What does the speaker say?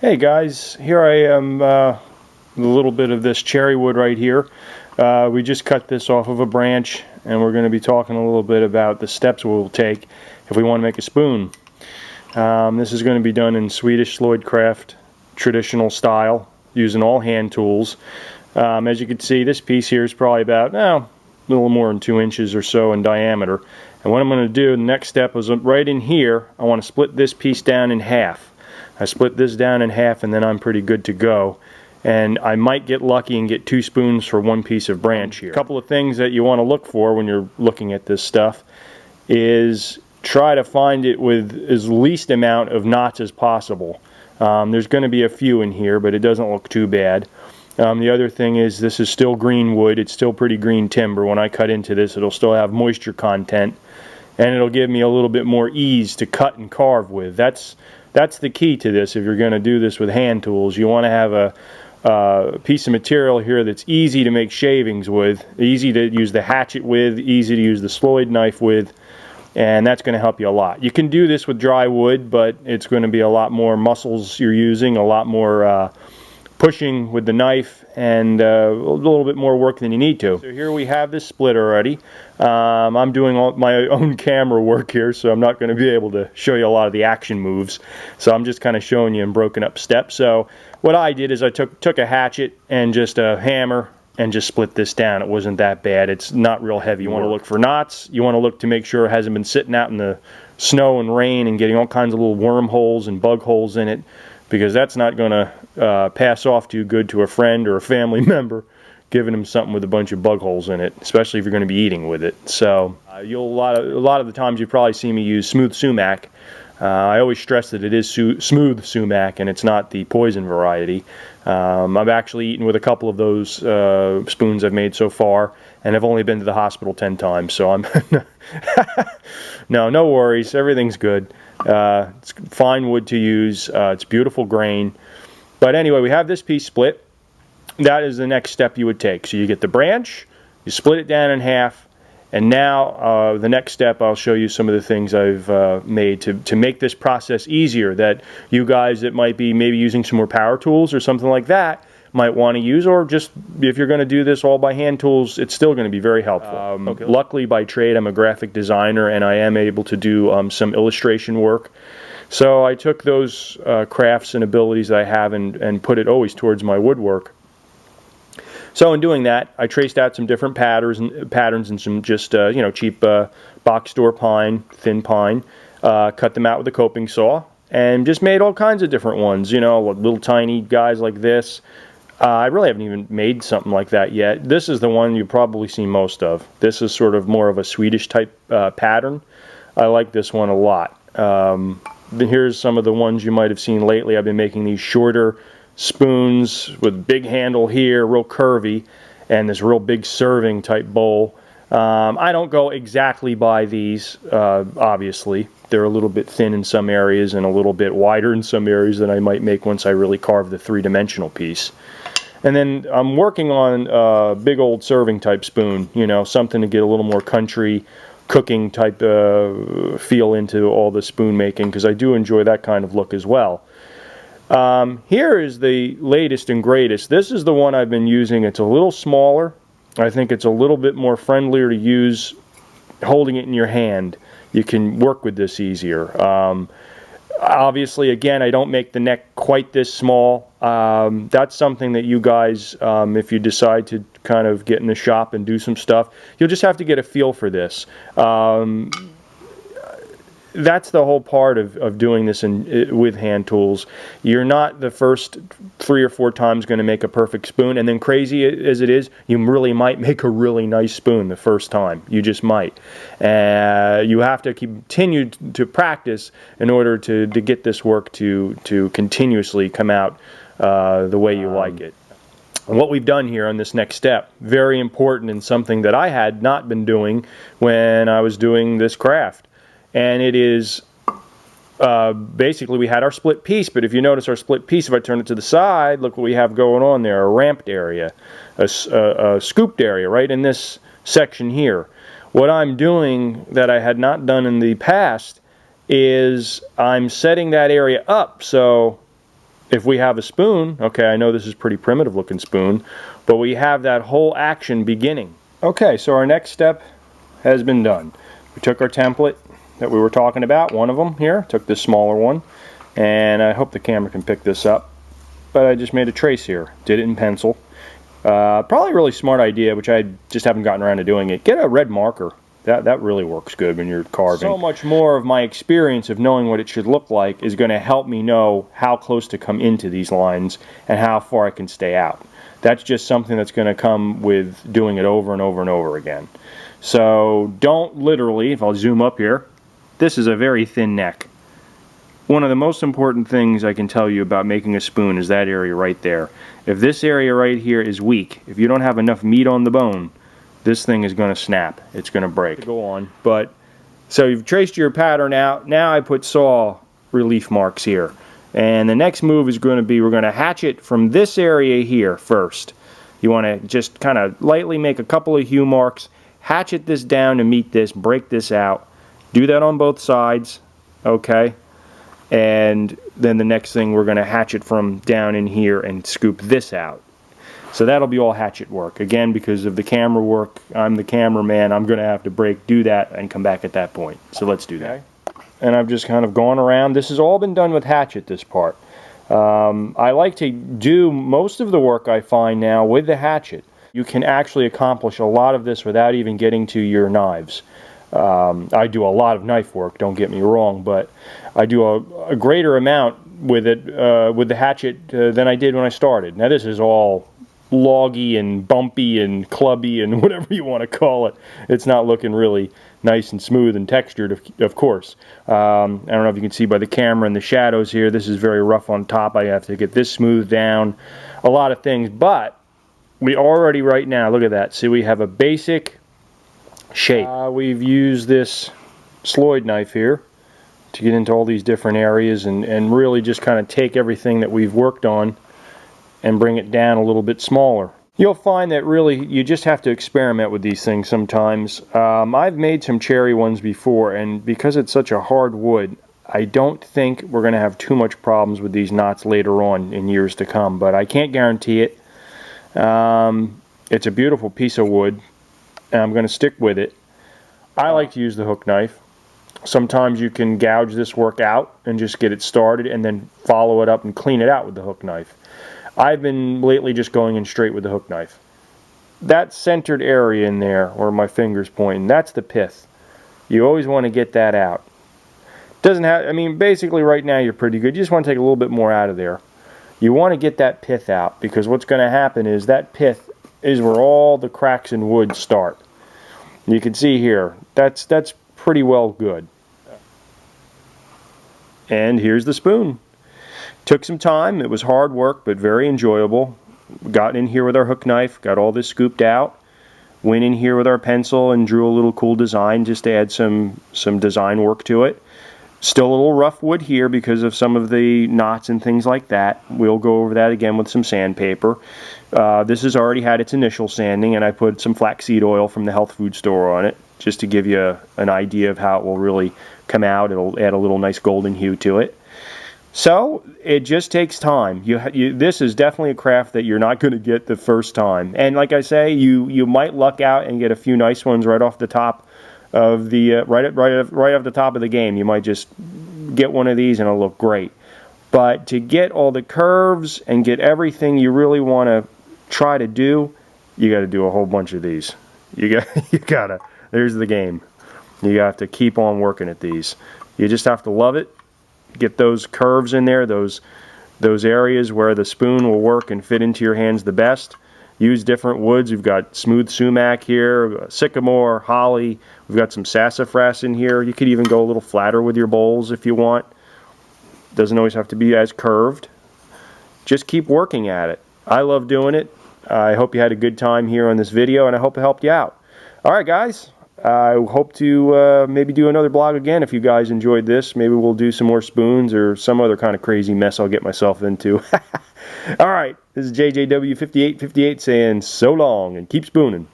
Hey guys, here I am, a little bit of this cherry wood right here. We just cut this off of a branch, and we're going to be talking a little bit about the steps we'll take if we want to make a spoon. This is going to be done in Swedish Lloydcraft traditional style, using all hand tools. As you can see, this piece here is probably about a little more than 2 inches or so in diameter. And what I'm going to do, the next step is right in here, I want to split this piece down in half. I split this down in half, and then I'm pretty good to go. And I might get lucky and get 2 spoons for 1 piece of branch here. A couple of things that you want to look for when you're looking at this stuff is try to find it with as least amount of knots as possible. There's going to be a few in here, but it doesn't look too bad. The other thing is this is still green wood. It's still pretty green timber. When I cut into this, it'll still have moisture content, and it'll give me a little bit more ease to cut and carve with. That's the key to this. If you're going to do this with hand tools, you want to have a piece of material here that's easy to make shavings with, easy to use the hatchet with, easy to use the Sloyd knife with, and that's going to help you a lot. You can do this with dry wood, but it's going to be a lot more muscles you're using, a lot more pushing with the knife, and a little bit more work than you need to. So here we have this split already. I'm doing all my own camera work here, so I'm not going to be able to show you a lot of the action moves. So I'm just kind of showing you in broken up steps. So what I did is I took a hatchet and just a hammer and just split this down. It wasn't that bad. It's not real heavy. You want to look for knots. You want to look to make sure it hasn't been sitting out in the snow and rain and getting all kinds of little wormholes and bug holes in it, because that's not going to pass off too good to a friend or a family member, giving them something with a bunch of bug holes in it, especially if you're going to be eating with it. So a lot of the times you probably see me use smooth sumac. I always stress that it is smooth sumac and it's not the poison variety. I've actually eaten with a couple of those spoons I've made so far, and I've only been to the hospital 10 times, so I'm no worries, everything's good. It's fine wood to use. It's beautiful grain. But anyway, we have this piece split. That is the next step you would take. So you get the branch, you split it down in half, and now the next step, I'll show you some of the things I've made to make this process easier, that you guys that might be maybe using some more power tools or something like that might want to use, or just if you're going to do this all by hand tools, it's still going to be very helpful. Okay. Luckily, by trade, I'm a graphic designer, and I am able to do some illustration work. So I took those crafts and abilities that I have and put it always towards my woodwork. So in doing that, I traced out some different patterns and some just cheap box store pine, thin pine, cut them out with a coping saw, and just made all kinds of different ones. Little tiny guys like this. I really haven't even made something like that yet. This is the one you've probably seen most of. This is sort of more of a Swedish type pattern. I like this one a lot. Here's some of the ones you might have seen lately. I've been making these shorter spoons with big handle here, real curvy, and this real big serving type bowl. I don't go exactly by these, obviously. They're a little bit thin in some areas and a little bit wider in some areas than I might make once I really carve the 3-dimensional piece. And then I'm working on a big old serving type spoon, something to get a little more country cooking type feel into all the spoon making, because I do enjoy that kind of look as well. Here is the latest and greatest. This is the one I've been using. It's a little smaller. I think it's a little bit more friendlier to use holding it in your hand. You can work with this easier. Obviously, again, I don't make the neck quite this small. That's something that you guys, if you decide to kind of get in the shop and do some stuff, you'll just have to get a feel for this. That's the whole part of doing this with hand tools. You're not the first 3 or 4 times going to make a perfect spoon, and then crazy as it is, you really might make a really nice spoon the first time. You just might. You have to continue to practice in order to get this work to continuously come out the way you like it. And what we've done here on this next step, very important, and something that I had not been doing when I was doing this craft. And it is basically, we had our split piece, but if you notice our split piece, if I turn it to the side, look what we have going on there, a ramped area, a scooped area right in this section here. What I'm doing that I had not done in the past is I'm setting that area up so If we have a spoon, okay, I know this is a pretty primitive looking spoon, but we have that whole action beginning. Okay, so our next step has been done. We took our template that we were talking about, one of them here, took this smaller one, and I hope the camera can pick this up, but I just made a trace here, did it in pencil. Probably a really smart idea, which I just haven't gotten around to doing it. Get a red marker. That really works good when you're carving. So much more of my experience of knowing what it should look like is going to help me know how close to come into these lines and how far I can stay out. That's just something that's going to come with doing it over and over and over again. So don't literally, if I'll zoom up here, this is a very thin neck. One of the most important things I can tell you about making a spoon is that area right there. If this area right here is weak, if you don't have enough meat on the bone, this thing is going to snap. It's going to break. Go on. But so you've traced your pattern out. Now I put saw relief marks here. And the next move is going to be, we're going to hatchet from this area here first. You want to just kind of lightly make a couple of hue marks, hatchet this down to meet this, break this out. Do that on both sides, okay? And then the next thing, we're going to hatchet from down in here and scoop this out. So that'll be all hatchet work. Again, because of the camera work, I'm the cameraman, I'm going to have to do that and come back at that point. So let's do that. And I've just kind of gone around. This has all been done with hatchet, this part. I like to do most of the work, I find now, with the hatchet. You can actually accomplish a lot of this without even getting to your knives. I do a lot of knife work, don't get me wrong, but I do a greater amount with it, with the hatchet than I did when I started. Now this is all loggy and bumpy and clubby and whatever you want to call it. It's not looking really nice and smooth and textured, of course. I don't know if you can see by the camera and the shadows here, this is very rough on top. I have to get this smoothed down, a lot of things, but we already right now, look at that, see we have a basic shape. We've used this Sloyd knife here to get into all these different areas and really just kind of take everything that we've worked on and bring it down a little bit smaller. You'll find that really you just have to experiment with these things sometimes. I've made some cherry ones before, and because it's such a hard wood, I don't think we're going to have too much problems with these knots later on in years to come, but I can't guarantee it. It's a beautiful piece of wood, and I'm going to stick with it. I like to use the hook knife. Sometimes you can gouge this work out and just get it started and then follow it up and clean it out with the hook knife. I've been lately just going in straight with the hook knife. That centered area in there where my finger's pointing, that's the pith. You always want to get that out. Doesn't have, I mean, basically right now you're pretty good. You just want to take a little bit more out of there. You want to get that pith out, because what's going to happen is that pith is where all the cracks in wood start. You can see here, that's pretty well good. And here's the spoon. Took some time, it was hard work, but very enjoyable. Got in here with our hook knife, got all this scooped out, went in here with our pencil and drew a little cool design just to add some design work to it. Still a little rough wood here because of some of the knots and things like that. We'll go over that again with some sandpaper. This has already had its initial sanding, and I put some flaxseed oil from the health food store on it just to give you an idea of how it will really come out. It'll add a little nice golden hue to it. So it just takes time. This is definitely a craft that you're not going to get the first time. And like I say, you might luck out and get a few nice ones right off the top of the right off the top of the game. You might just get one of these and it'll look great. But to get all the curves and get everything you really want to try to do, you got to do a whole bunch of these. You gotta. There's the game. You have to keep on working at these. You just have to love it. Get those curves in there, those areas where the spoon will work and fit into your hands the best. Use different woods. We've got smooth sumac here, sycamore, holly. We've got some sassafras in here. You could even go a little flatter with your bowls if you want. Doesn't always have to be as curved. Just keep working at it. I love doing it. I hope you had a good time here on this video, and I hope it helped you out. Alright guys, I hope to maybe do another blog again if you guys enjoyed this. Maybe we'll do some more spoons or some other kind of crazy mess I'll get myself into. Alright, this is JJW5858 saying so long and keep spooning.